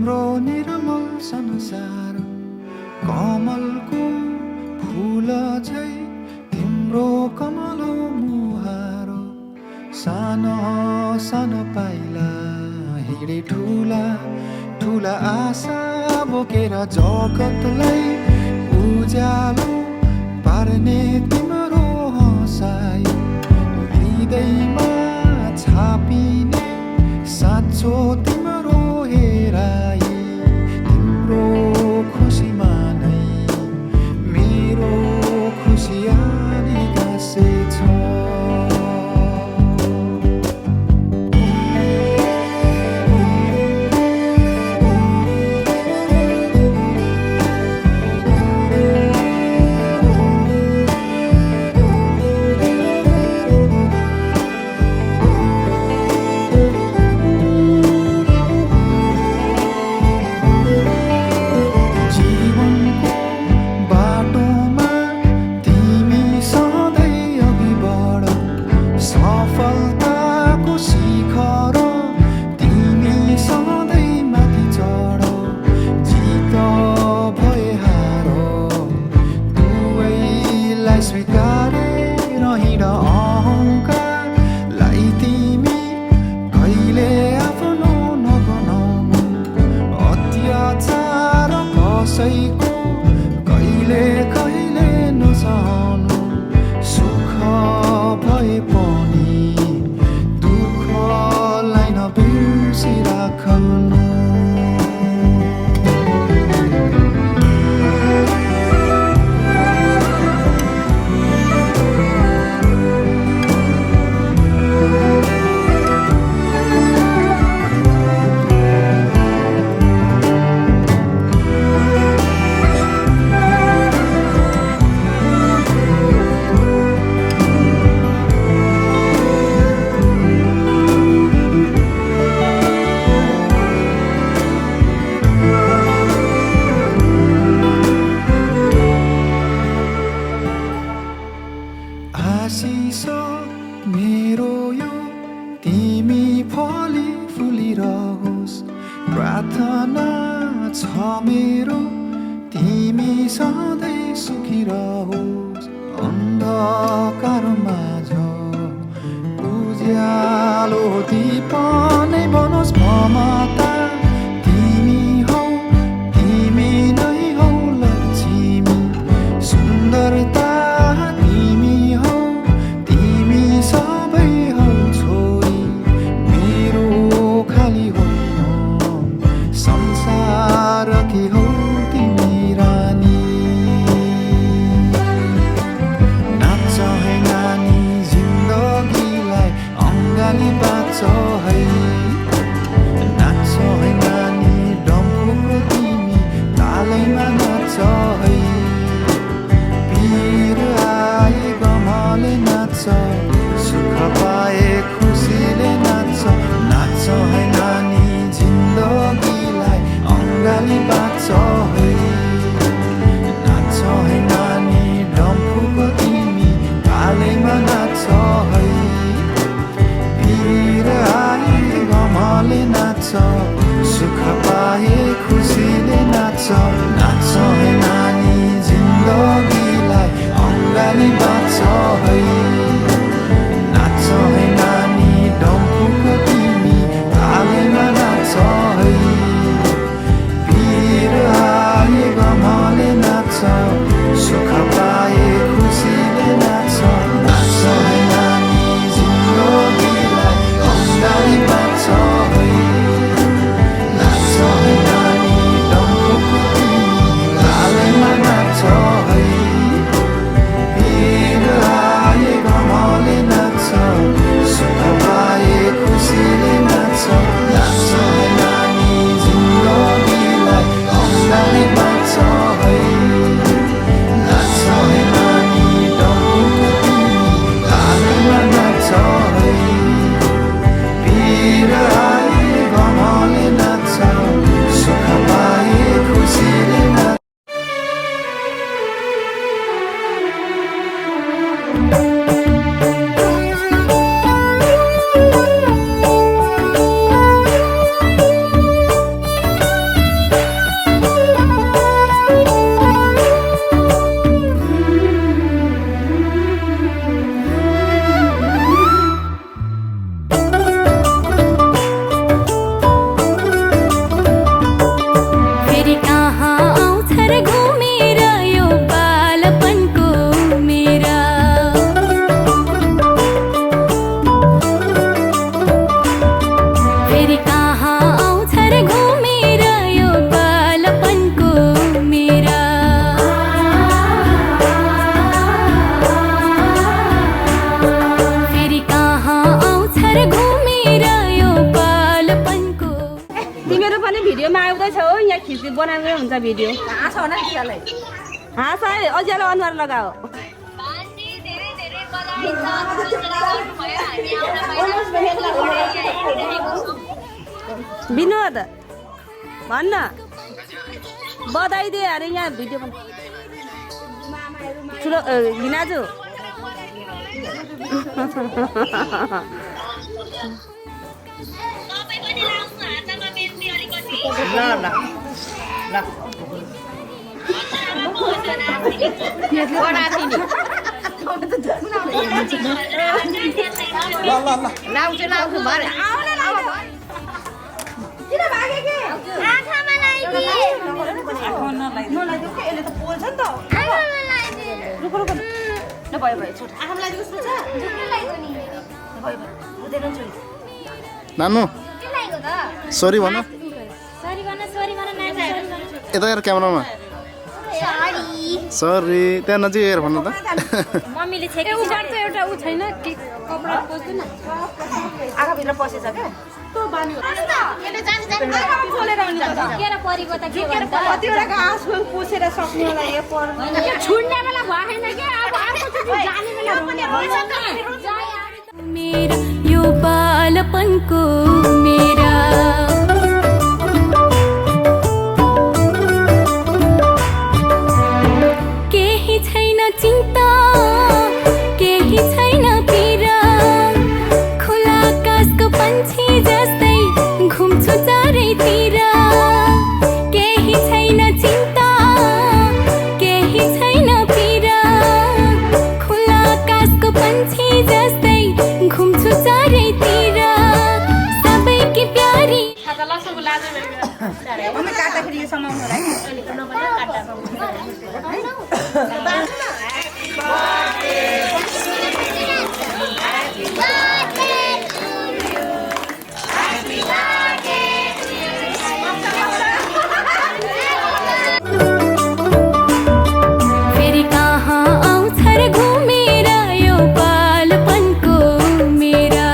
तिम्रो निर्मल संसार कमलको फूल झै तिम्रो कमलो मुहारो सानो सानो पाइला हिँडे ठुला ठुला आशा बोकेर जगतलाई उज्यालो पार्ने तिम्रो हँसाइ हृदयमा छापिने साँचो तिम्रो हेराइ तिम्रो खुसीमा नै मेरो खुसियाली गाँसेछ सफलताको शिखर तिमी सधैँ माथि चढ जित भए हार दुवैलाई स्वीकारेर हिँड अहङ्कारलाई तिमी कहिले आफ्नो नबनाउनु अत्याचार कसैको कहिले कहिले नसहनु सुख भए पनि दुःखलाई नबिर्सिराख्नु आशिष मेरो यो तिमी फली फुलिरहोस् प्रार्थना छ मेरो तिमी सधैँ सुखी रहोस् अन्धकार माझ उज्यालो दीप नै बनोस् ममता तिमी हौ तिमी नै हौ लक्ष्मी सुन्दरता सबै हौ छोरी मेरो खाली होइन संसारकी हौ तिमी रानी नाच है नानी जिन्दगीलाई अङ्गाली बाँच है नाच है नानी डम्फुको तिमी तालैमा नाच है पीर आए गमले नाच सुख पाए खुसीले नाच नाच है नानी जिन्दगीलाई अङ्गाली बाँच है नाच है नानी डम्फुको तिमी तालैमा नाच है पीर आए गमले नाच सुख पाए खुसीले नाच नाच है नानी जिन्दगीलाई अङ्गाली बाँच है नाच है नानी डम्फुको तिमी तालैमा नाच है पीर आए गमले नाच सुख पाए खुसीले नाच नाच है नानी जिन्दगीलाई अङ्गाली बाँच है नाच है नानी डम्फुको तिमी मेरो पनि भिडियोमा आउँदैछ हो यहाँ खिच्दै बनाउनै हुन्छ भिडियो हाँस हो न तिमीलाई हाँस है अझ्यालो अनुहार लगाओ विनोद भन्न बधाई दे अरे यहाँ भिडियो ठुलो गिनाजु लाउँछु भरे किन भागे के आँखामा लगाइदिए नलाइदियो के यसले त पोल्छ नि त आँखामा लगाइदिए रुको ल भयो छोड आँखामा लगाइदिएको सुन्छ झुक्कै लगाइदियो नि भयो हुँदैन छोरी नानु के लगाइको त सरी भन सरी भन यता हेर क्यामेरामा सरी त्यहाँ नजिक हेर भन्नु त मम्मीले छेके उगाड त एउटा उ छैन कपडा पोस्दैन आँखाभित्र पसेछ क्या कतिवटा घाँस पोसेर सक्ने होला यो छुट्ने बेला भएन क्या अब अर्कोचोटि जाने बेला मेरा यो बालपनको मेरा केही छैन चिन्ता केही छैन पीरा खुला आकाशको पंछी जस्तै घुम्छु चारैतिर केही छैन चिन्ता केही छैन पीरा खुला आकाशको पंछी जस्तै घुम्छु चारैतिर सबैकी प्यारी मम्मी काट्दाखेरि यो समाउनु फेरि कहाँ आउँछ र घुमेर यो बालपनको मेरा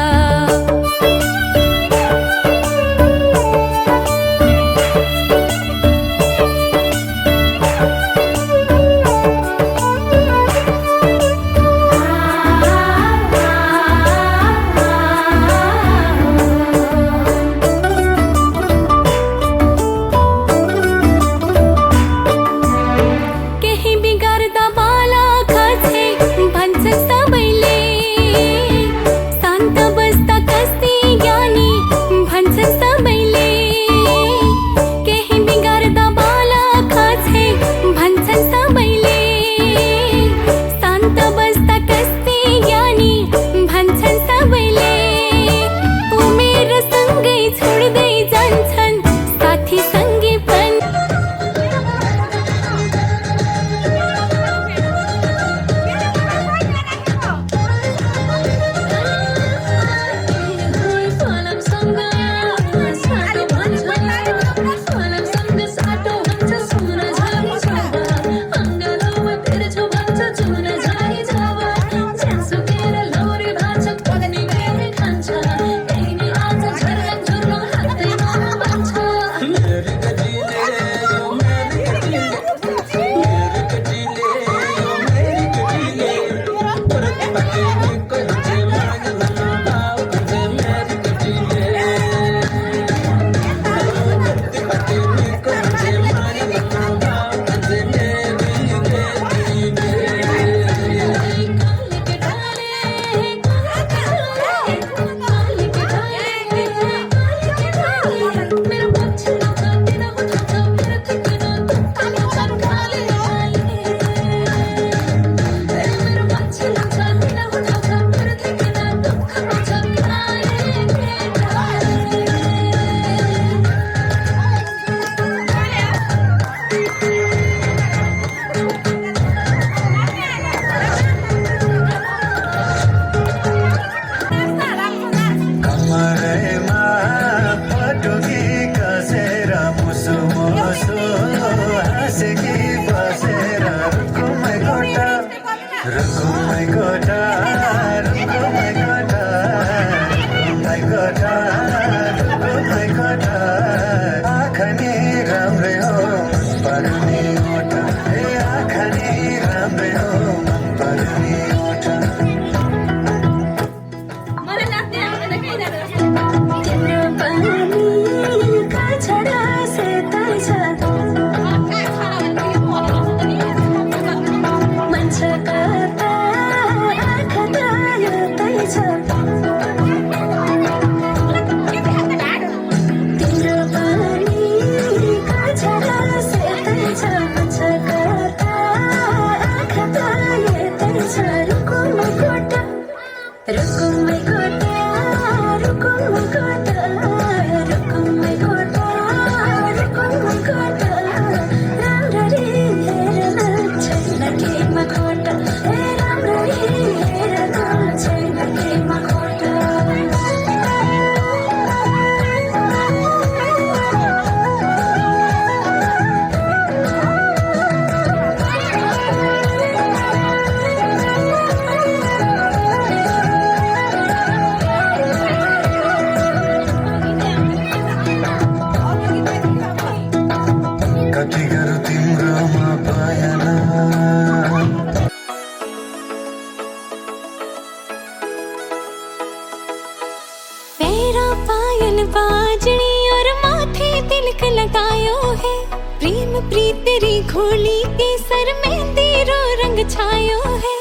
तेरी घोली के सर मेहंदी रो रंग छायो है।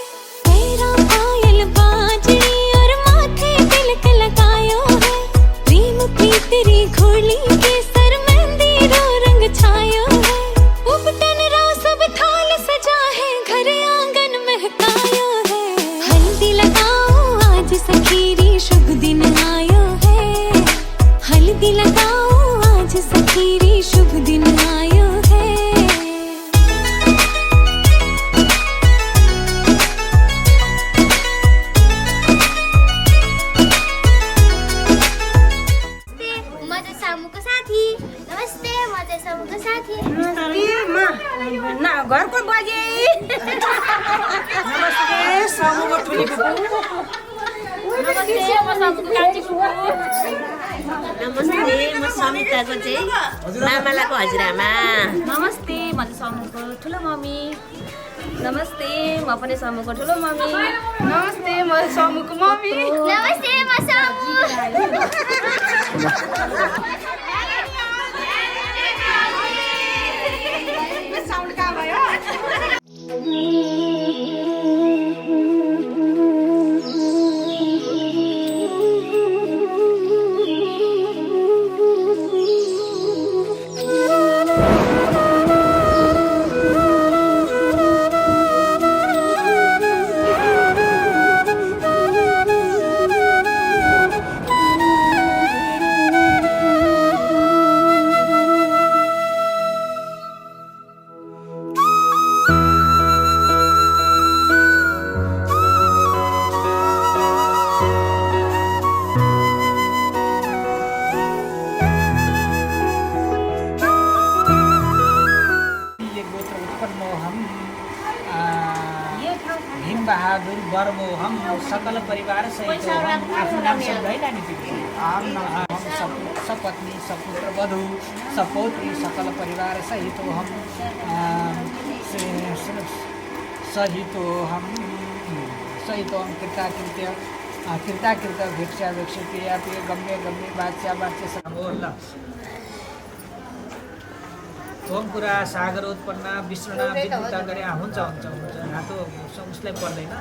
पैरा पायल बाजड़ी और माथे तिलक लगायो है। प्रेम की तेरी घोली के सर मेहंदी रो रंग छायो है। उपटन रो सब थाल सजा है, घर आंगन महकायो है। हल्दी लगाओ आज सखीरी शुभ दिन आयो है। हल्दी लगाओ आज सखीरी शुभ दिन आयो है। म चाहिँ सामुको साथी। नमस्ते, म चाहिँ सामुको साथी। घरको बाजे नमस्ते सामुको ठुली नमस्ते, म सामुको कान्छी फुपू। नमस्ते, म समिताको चाहिँ मामालाको हजुरआमा। नमस्ते, म चाहिँ सामुको ठुलो मम्मी। नमस्ते, म पनि सामुको ठुलो मम्मी। नमस्ते म सामुको मम्मी। नमस्ते, म सामु। साउन्ड कहाँ भयो? बहादुर बर्मोहम सकल परिवार सहित आफ्नो नाम सम्झाइला नि हम सपत्नी सपुत्र वधु सपौत्री सकल परिवार सहित हम कृताकृत भिक्षा भिक्षुक्रिया पे गम्य गम्य बाच्या बाच्या ओम कुरा सागर उत्पन्न विष्णुना विद्युता गरे हुन्छ हुन्छ हुन्छ रातो उसलाई पर्दैन।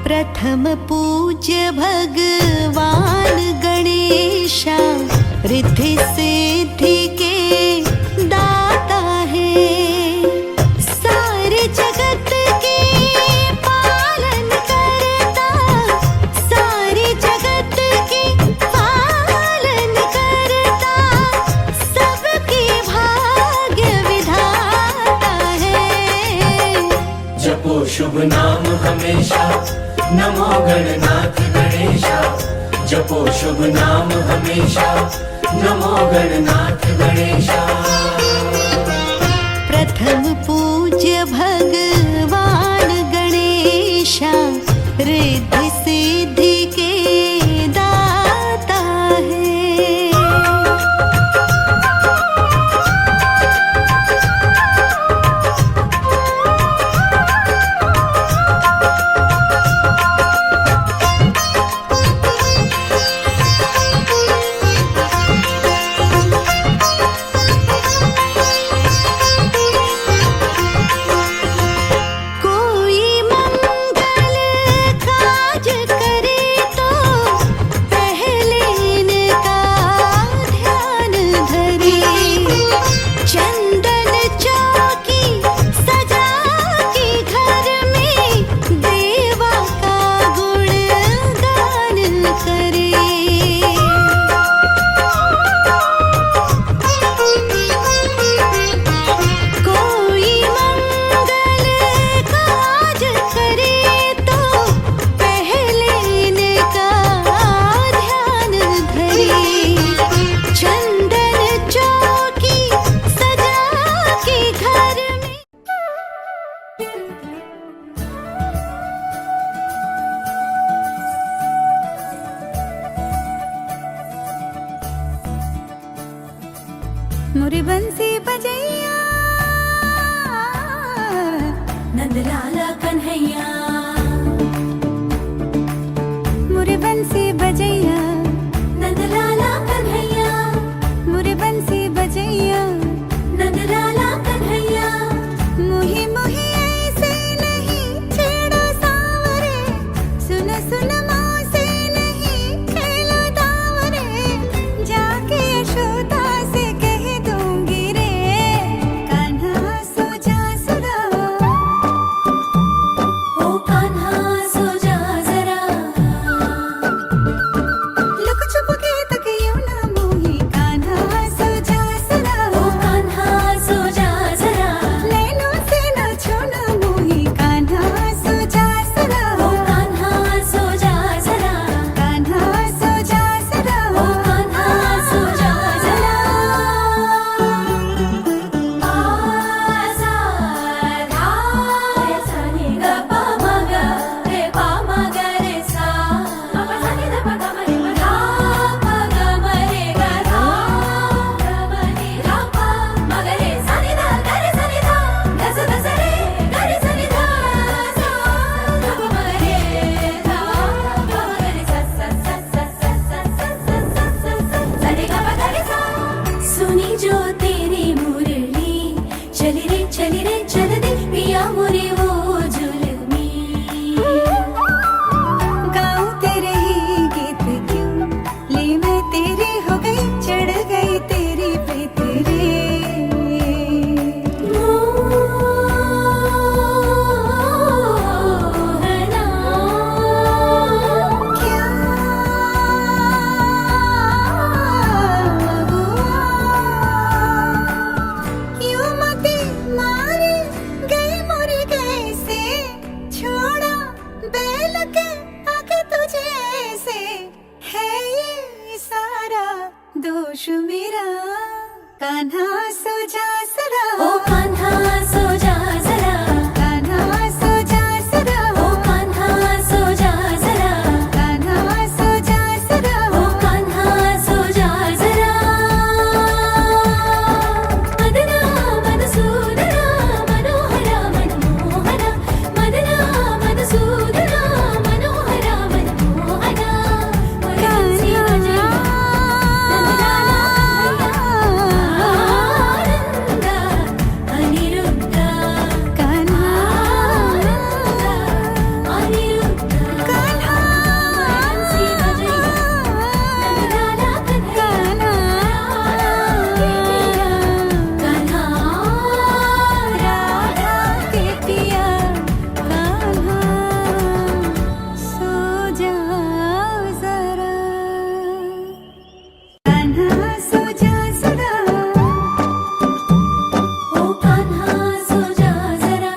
प्रथम पूज्य भगवान गणेशा रिद्धि सिद्धि के दाता है। सारे जगत के पालन करता, सारे जगत के पालन करता, सबके भाग्य विधाता है। जपो शुभ नाम हमेशा, नमो गणनाथ गणेशा। जपो शुभ नाम हमेशा, नमो गणनाथ गणेशा। प्रथम पूज्य भगवान गणेशा रिद्धि सिद्धि के दाता सुनमा से नहीं खेलो दाव रे, जाके यशोदा से कह दूंगी रे, कान्हा सो जा सुरा, ओ कान्हा सो जा जरा, लुक छुप के तक यूं ना मोही, कान्हा सो जा सुरा, ओ कान्हा सो जा जरा, नैनों से ना छूना मोही, कान्हा सो जा सुरा, ओ कान्हा सो जा जरा, कान्हा सो जा सुरा, ओ कान्हा सो जा जरा, आजा धा रे सा नि ग प म ग रे प म ग रे सा, प प सा नि ध प ग म रे म धा प ग म रे ग धा, ग म नि धा प म ग रे सा नि ध ग रे सा नि ध, ग स ग स रे ग रे सा नि ध सा, ध प म ग रे धा प म ग रे सा सा सा सा सा सा सा सा सा सा रे ग प ग रे सा। सुनी जो तेरी मुरली, चली रे चल दे पिया मोरे वो जुलमी, गाऊं तेरे ही गीत क्यों, ले मैं तेरी हो गई, चढ़ गई तेरी पे तेरे, मोहना क्या हुआ, यूं मती मारी गई मोरी कैसे, छोड़ा बैल के आगे तुझे ऐसे, है ये सारा दोष मेरा, कान्हा सो जा जरा, ओ कान्हा सो जा जरा, कान्हा सो जा जरा, ओ कान्हा सो जा जरा, कान्हा सो जा जरा, ओ कान्हा सो जा जरा, मदना मधुसूदना मनोहरा मनमोहना, मदना मधुसूदना मनोहरा मनमोहना, कान्हा अनिरुद्ध कान्हा अनिरुद्ध कान्हा कान्हा राधा के पिया, कान्हा सो जाओ जरा, कान्हा सो जा जरा, ओ कान्हा सो जा जरा।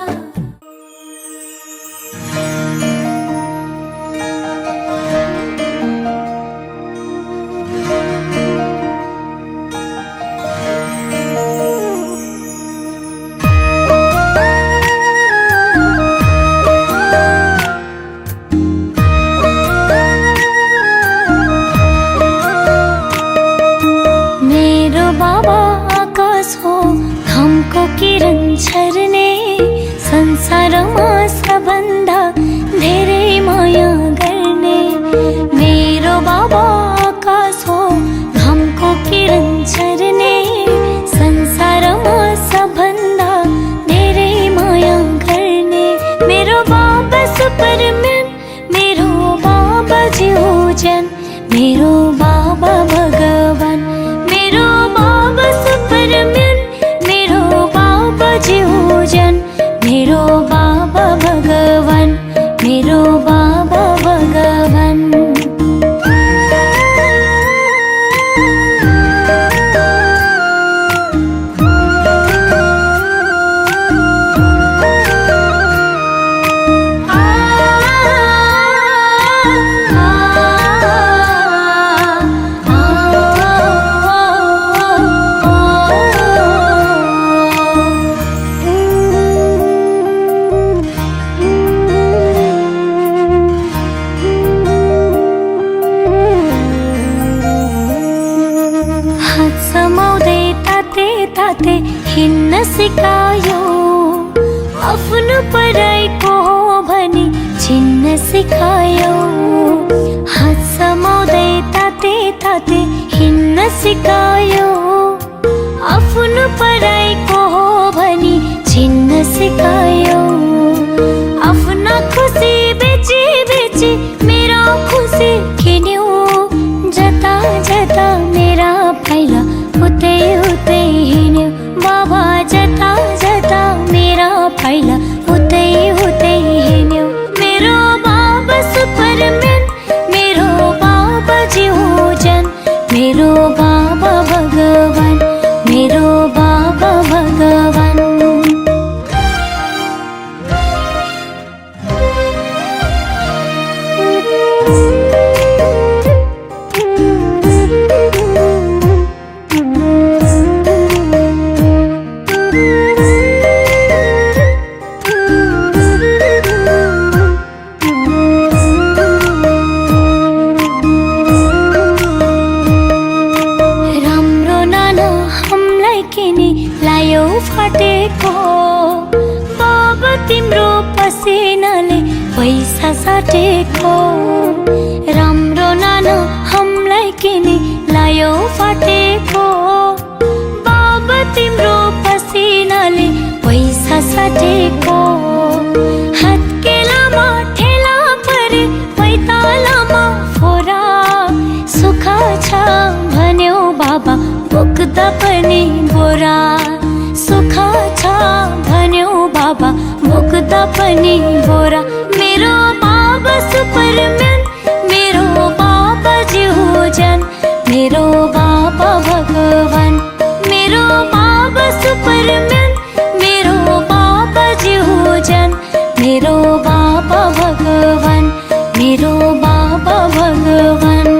मेरो बाबा आकाश हो, हमको किरण झर्ने, संसारमा सबभन्दा धेरै माया गर्ने, मेरो बाबा आकाश हो, हमको किरण झर्ने, संसारमा सबभन्दा धेरै माया गर्ने, मेरो बाबा सुपरम्यान, मेरो बाबा ज्योजन, मेरो बाबा भगवान, मेरो बाबा सुपरम्यान, मेरो बाबा ज्योजन, मेरो बाबा भगवान, मेरो बाबा भगवान। ताते हिन्न सिकायो, आफ्नो पराइको हो भनी छिन्न सिकायो, हात समाउँदै ताते ताते हिन्न सिकायो, आफ्नो पराइको हो भनी छिन्न सिकायो, आफ्ना खुसी बेची बेची मेरो साटेको राम्रो नाना हमलाई किनी लायो फाटेको बाबा तिम्रो पसिनाले पैसा साटेको हत्केलामा ठेला परे पैतालामा फोरा सुख छ भन्यो बाबा बोक्दा पनि बोरा सुख छ भन्यो बाबा बोक्दा पनि बोरा मेरो बाबा सुपरम्यान मेरो बाबा जिहुजन मेरो बाबा भगवान मेरो बाबा सुपरम्यान मेरो बाबा जिहुजन मेरो बाबा भगवान मेरो बाबा भगवान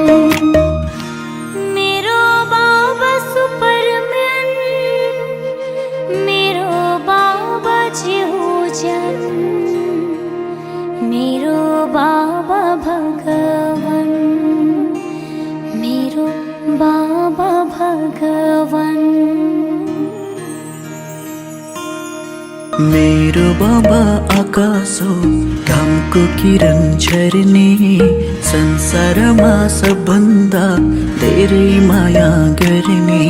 मेरो बाबा सुपरम्यान मेरो बाबा जिहुजन मेरो बाबा भगवान मेरो बाबा भगवान मेरो बाबा आकाश हो घामको किरण झर्ने संसारमा सबभन्दा धेरै माया गर्ने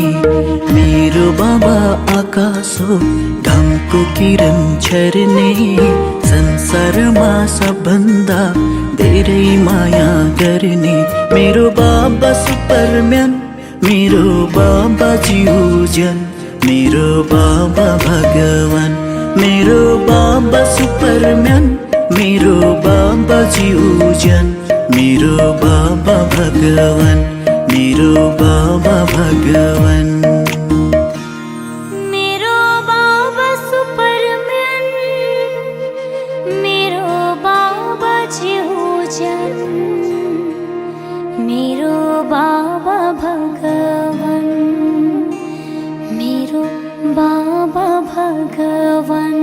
मेरो बाबा आकाश हो घामको किरण झर्ने संसारमा सबभन्दा धेरै माया गर्ने मेरो बाबा सुपरम्यान मेरो बाबा जिहुजन मेरो बाबा भगवान मेरो बाबा सुपरम्यान मेरो बाबा जिहुजन मेरो बाबा भगवान मेरो बाबा भगवान मेरो बाबा सुपरम्यान मेरो बाबा जिहुजन मेरो बाबा भगवान मेरो बाबा भगवान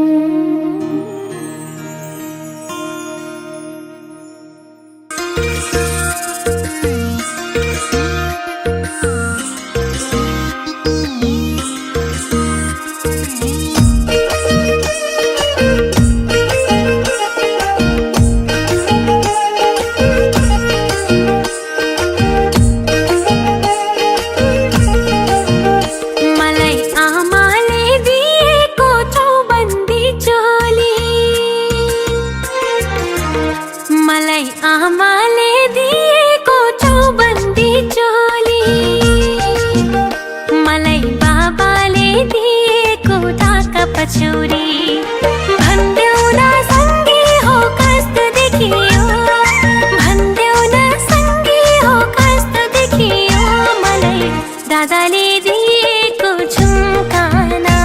आमाले दिएको चौबन्दी चोली मलाई बाबाले दिएको ढाका पछौरी भन्देऊ न सँगै हो कस्तो देखियो भन्देऊ न सँगै हो कस्तो देखियो मलाई दादाले दिएको झुम्काना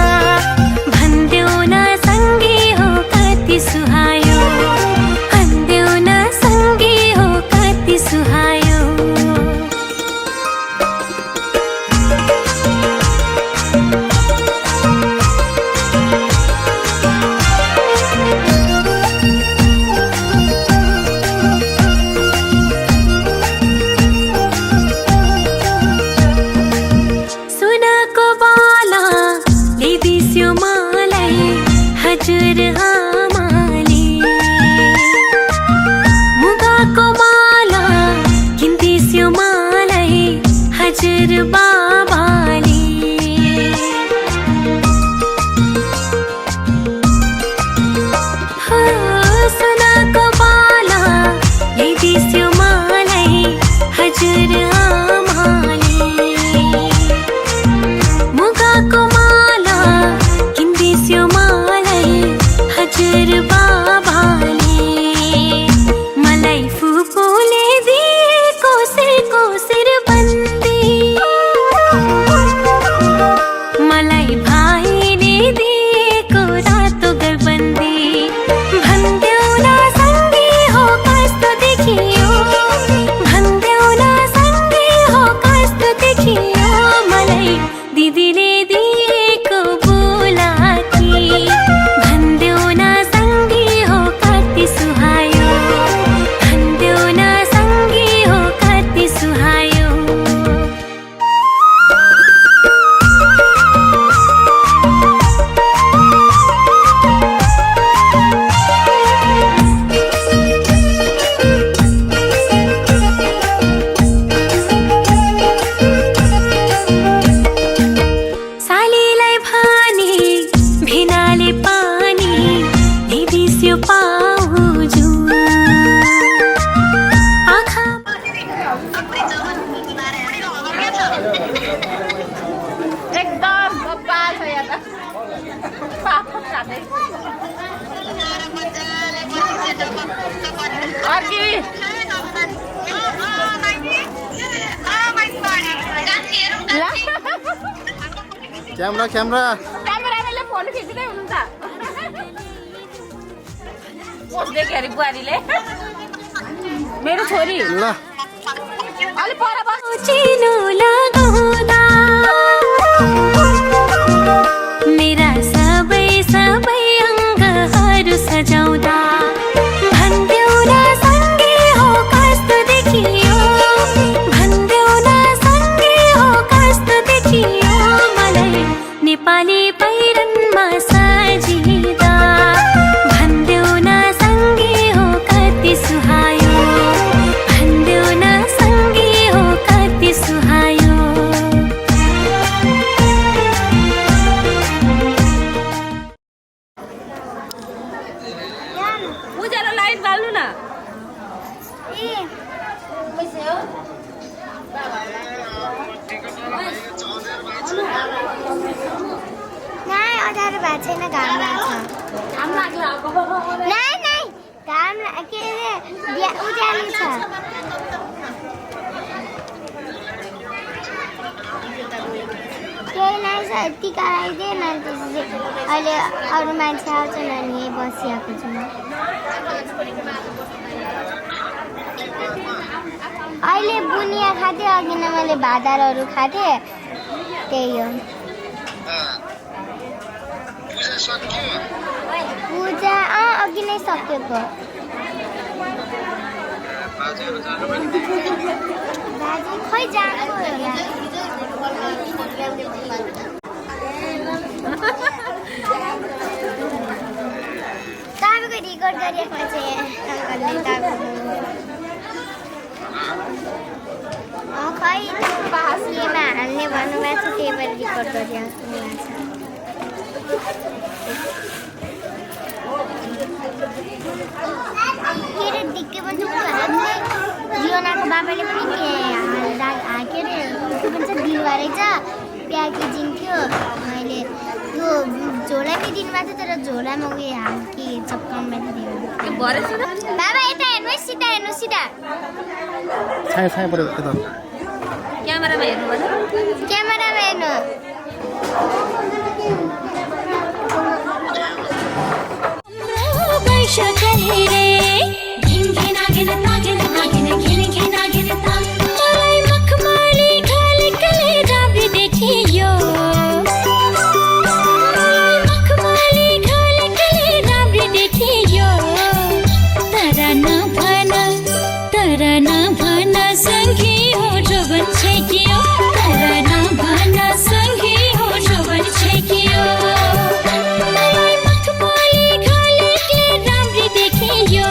भन्देऊ न सँगै हो कति सुहायो सुहायो सुनको बाला ल्याइदिस्यो मलाई हजुर आमाले मुगाको माला किन्दिस्यो मलाई हजुर बाबाले सुनको बाला ल्याइदिस्यो मलाई हजुर आमाले मुगाको माला किन्दिस्यो मलाई हजुर बाबाले मलाई फुपूले दिएको सिरबन्दी मलाई भाइले दिएको रातो गरबन्दी भन्देऊ न सँगै हो कस्तो देखियो क्यामेरा क्यामेरा क्यामेराले फोन खिच्दै हुनुहुन्छ बस्दै के अरे बुहारीले मेरो छोरी ल अलि पर बस चिनो लगाउँदा मेरा सबै सबै अङ्गहरू सजाउँदा भन्देऊ न सँगै हो कस्तो देखियो भन्देऊ न सँगै हो कस्तो देखियो मलाई नेपाली पहिरनमा सजिँदा भन्देऊ न सँगै हो कति सुहायो भन्देऊ न सँगै हो कति सुहायो उज्यालो लाइट बाल्नु न नाइ अँध्यारो भएको छैन घाम लाग्छ नाइ नाइ घाम के अरे उज्यालो छ केही नै छ टिका लगाइदिए न त्यसपछि अहिले अरू मान्छे आउँछन् अनि यहीँ बसिआएको छु म अहिले बुनिया खाँथेँ अघि नै मैले भादारहरू खाँथेँ त्यही हो पूजा अघि नै सकिएको दाजु खै जानु होला तपाईँको रेकर्ड गरिएको चाहिँ अङ्कलले खै केमा हाल्ने भन्नुभएको छ त्यही भएर रेकर्ड गरिरहेको के अरे दिक्कै पनि जियोनाको बाबाले पनि के अरे के भन्छ बिरुवा रहेछ प्याकेजिङ थियो मैले त्यो झोलामै दिनुभएको थियो तर झोलामा उयो के चप्काउनु थियो बाबा यता हेर्नुहोस् सिधा हेर्नुहोस् सिधा छाया छाया पऱ्यो यता क्यामेरामा हेर्नु भन्छ क्यामेरामा हेर्नु मलाई मखमली ढालेकले राम्री देखियो मखमली ढालेकले राम्री देखियो तर नभन सँगै हो जोबन छेकियो तर नभन सँगै हो जोबन छेकियो मलाई मखमली ढालेकले राम्री देखियो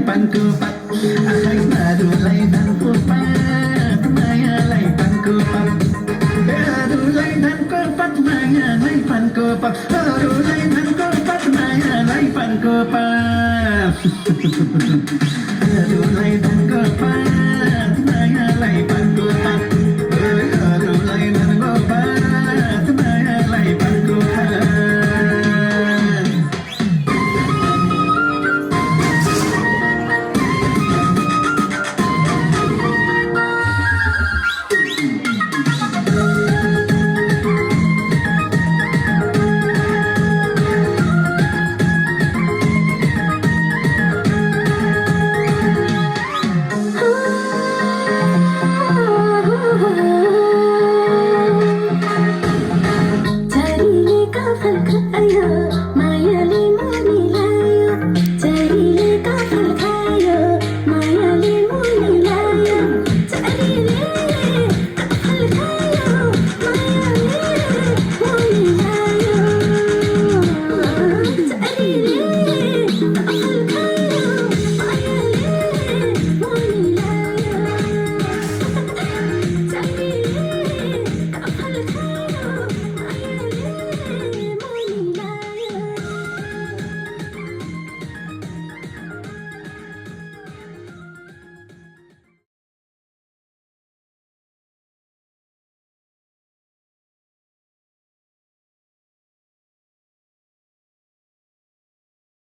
Pan ko pa